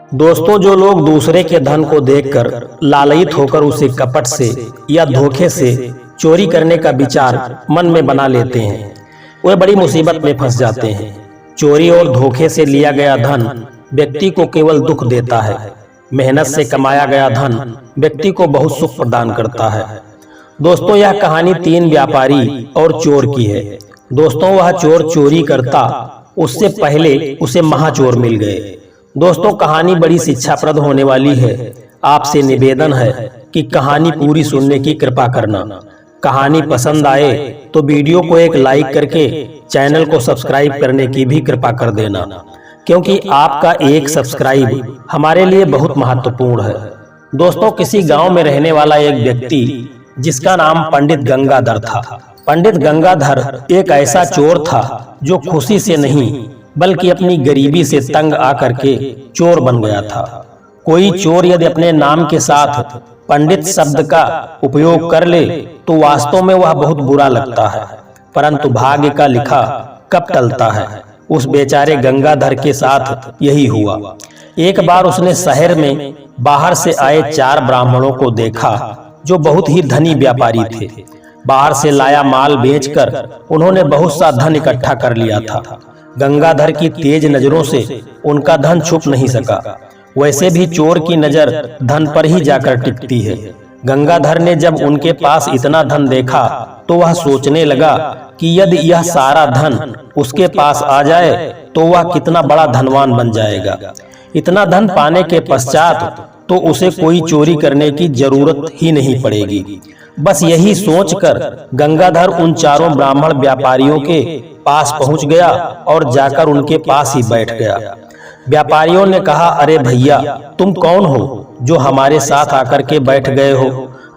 दोस्तों, जो लोग दूसरे के धन को देखकर लालयित होकर उसे कपट से या धोखे से चोरी करने का विचार मन में बना लेते हैं, वे बड़ी मुसीबत में फंस जाते हैं। चोरी और धोखे से लिया गया धन व्यक्ति को केवल दुख देता है। मेहनत से कमाया गया धन व्यक्ति को बहुत सुख प्रदान करता है। दोस्तों, यह कहानी 3 व्यापारी और चोर की है। दोस्तों, वह चोर चोरी करता उससे पहले उसे महाचोर मिल गए। दोस्तों, कहानी बड़ी शिक्षाप्रद होने वाली है। आपसे निवेदन है कि कहानी पूरी सुनने की कृपा करना। कहानी पसंद आए तो वीडियो को एक लाइक करके चैनल को सब्सक्राइब करने की भी कृपा कर देना, क्योंकि आपका एक सब्सक्राइब हमारे लिए बहुत महत्वपूर्ण है। दोस्तों, किसी गांव में रहने वाला एक व्यक्ति जिसका नाम पंडित गंगाधर था। पंडित गंगाधर एक ऐसा चोर था जो खुशी से नहीं बल्कि अपनी गरीबी से तंग आकर के चोर बन गया था। कोई चोर यदि अपने नाम के साथ पंडित शब्द का उपयोग कर ले तो वास्तव में वह बहुत बुरा लगता है, परंतु भाग्य का लिखा कब टलता है। उस बेचारे गंगाधर के साथ यही हुआ। एक बार उसने शहर में बाहर से आए 4 ब्राह्मणों को देखा जो बहुत ही धनी व्यापारी थे। बाहर से लाया माल बेचकर उन्होंने बहुत सा धन इकट्ठा कर लिया था। गंगाधर की तेज नजरों से उनका धन छुप नहीं सका। वैसे भी चोर की नजर धन पर ही जाकर टिकती है। गंगाधर ने जब उनके पास इतना धन देखा तो वह सोचने लगा कि यदि यह सारा धन उसके पास आ जाए तो वह कितना बड़ा धनवान बन जाएगा। इतना धन पाने के पश्चात तो उसे कोई चोरी करने की जरूरत ही नहीं पड़ेगी। बस यही सोचकर गंगाधर उन 4 ब्राह्मण व्यापारियों के पास पहुंच गया और जाकर उनके पास ही बैठ गया। व्यापारियों ने कहा, अरे भैया, तुम कौन हो जो हमारे साथ आकर के बैठ गए हो?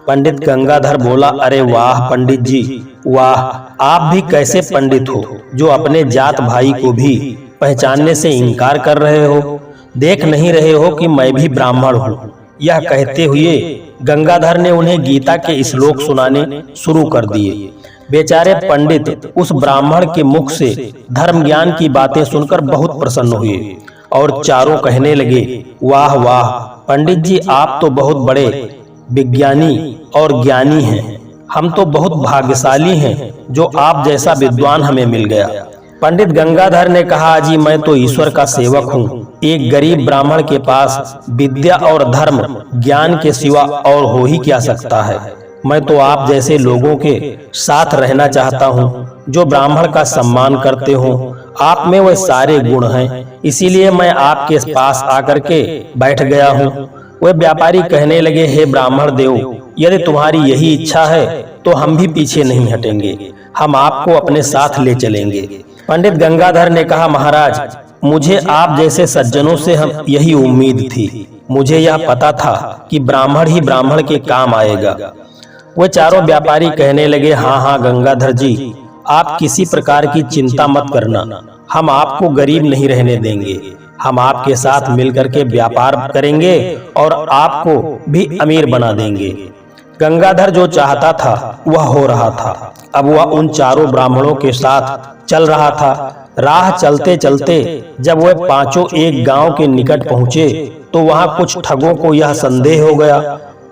पंडित गंगाधर बोला, अरे वाह पंडित जी, वाह, आप भी कैसे पंडित हो जो अपने जात भाई को भी पहचानने से इनकार कर रहे हो? देख नहीं रहे हो कि मैं भी ब्राह्मण हूँ? यह कहते हुए गंगाधर ने उन्हें गीता के श्लोक सुनाने शुरू कर दिए। बेचारे पंडित उस ब्राह्मण के मुख से धर्म ज्ञान की बातें सुनकर बहुत प्रसन्न हुए और चारों कहने लगे, वाह वाह पंडित जी, आप तो बहुत बड़े विज्ञानी और ज्ञानी हैं। हम तो बहुत भाग्यशाली हैं जो आप जैसा विद्वान हमें मिल गया। पंडित गंगाधर ने कहा, जी मैं तो ईश्वर का सेवक हूँ। एक गरीब ब्राह्मण के पास विद्या और धर्म ज्ञान के सिवा और हो ही क्या सकता है। मैं तो आप जैसे लोगों के साथ रहना चाहता हूँ जो ब्राह्मण का सम्मान करते हो। आप में वह सारे गुण हैं, इसीलिए मैं आपके पास आकर के बैठ गया हूँ। वह व्यापारी कहने लगे, हे ब्राह्मण देव, यदि तुम्हारी यही इच्छा है तो हम भी पीछे नहीं हटेंगे, हम आपको अपने साथ ले चलेंगे। पंडित गंगाधर ने कहा, महाराज, मुझे आप जैसे सज्जनों से हम यही उम्मीद थी। मुझे यह पता था कि ब्राह्मण ही ब्राह्मण के काम आएगा। वह 4 व्यापारी कहने लगे, हाँ हाँ गंगाधर जी, आप किसी प्रकार की चिंता मत करना, हम आपको गरीब नहीं रहने देंगे। हम आपके साथ मिलकर के व्यापार करेंगे और आपको भी अमीर बना देंगे। गंगाधर जो चाहता था वह हो रहा था। अब वह उन 4 ब्राह्मणों के साथ चल रहा था। राह चलते चलते जब वह 5 एक गांव के निकट पहुंचे तो वहां कुछ ठगों को यह संदेह हो गया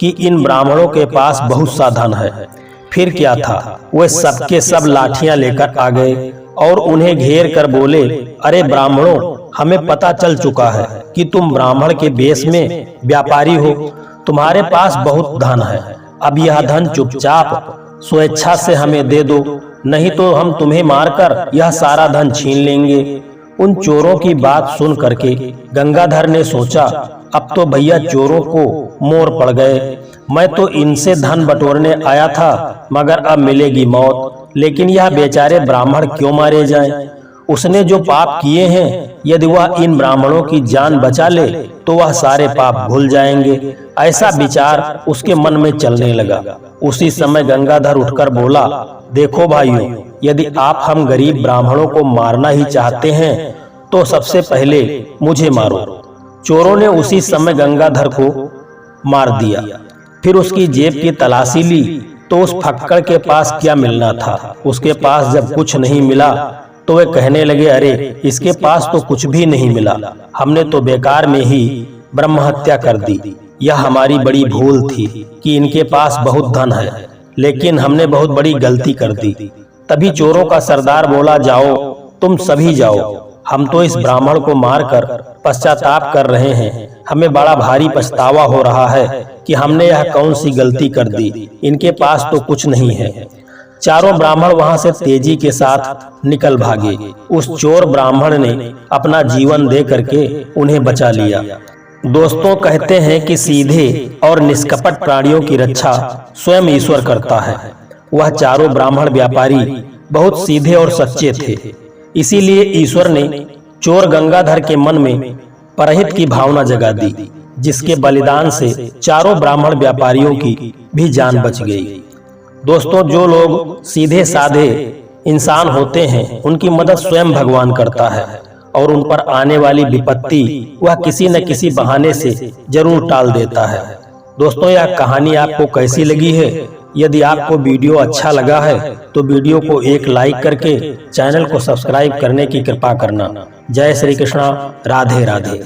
कि इन ब्राह्मणों के पास बहुत सा धन है। फिर क्या था, वे सबके सब लाठियां लेकर आ गए और उन्हें घेर कर बोले, अरे ब्राह्मणों, हमें पता चल चुका है कि तुम ब्राह्मण के वेश में व्यापारी हो। तुम्हारे पास बहुत धन है। अब यह धन चुपचाप स्वेच्छा से हमें दे दो, नहीं तो हम तुम्हें मारकर यह सारा धन छीन लेंगे। उन चोरों की बात सुन करके गंगाधर ने सोचा, अब तो भैया चोरों को मोर पड़ गए। मैं तो इनसे धन बटोरने आया था, मगर अब मिलेगी मौत। लेकिन यह बेचारे ब्राह्मण क्यों मारे जाएं? उसने जो पाप किए हैं, यदि वह इन ब्राह्मणों की जान बचा ले तो वह सारे पाप भूल जाएंगे। ऐसा विचार उसके मन में चलने लगा। उसी समय गंगाधर उठकर बोला, देखो भाइयों, यदि आप हम गरीब ब्राह्मणों को मारना ही चाहते हैं तो सबसे पहले मुझे मारो। चोरों ने उसी समय गंगाधर को मार दिया। फिर उसकी जेब की तलाशी ली तो उस फक्कड़ के पास क्या मिलना था। उसके पास जब कुछ नहीं मिला तो वे कहने लगे, अरे इसके पास तो कुछ भी नहीं मिला, हमने तो बेकार में ही ब्रह्म हत्या कर दी। यह हमारी बड़ी भूल थी कि इनके पास बहुत धन है, लेकिन हमने बहुत बड़ी गलती कर दी। तभी चोरों का सरदार बोला, जाओ तुम सभी जाओ, हम तो इस ब्राह्मण को मारकर पश्चाताप कर रहे हैं। हमें बड़ा भारी पछतावा हो रहा है कि हमने यह कौन सी गलती कर दी। इनके पास तो कुछ नहीं है। चारों ब्राह्मण वहां से तेजी के साथ निकल भागे। उस चोर ब्राह्मण ने अपना जीवन दे करके उन्हें बचा लिया। दोस्तों, कहते हैं कि सीधे और निष्कपट प्राणियों की रक्षा स्वयं ईश्वर करता है। वह चारों ब्राह्मण व्यापारी बहुत सीधे और सच्चे थे, इसीलिए ईश्वर ने चोर गंगाधर के मन में परहित की भावना जगा दी, जिसके बलिदान से चारों ब्राह्मण व्यापारियों की भी जान बच गई। दोस्तों, जो लोग सीधे साधे इंसान होते हैं, उनकी मदद स्वयं भगवान करता है और उन पर आने वाली विपत्ति वह किसी न किसी बहाने से जरूर टाल देता है। दोस्तों, यह कहानी आपको कैसी लगी है? यदि आपको वीडियो अच्छा लगा है तो वीडियो को एक लाइक करके चैनल को सब्सक्राइब करने की कृपा करना। जय श्री कृष्णा, राधे राधे।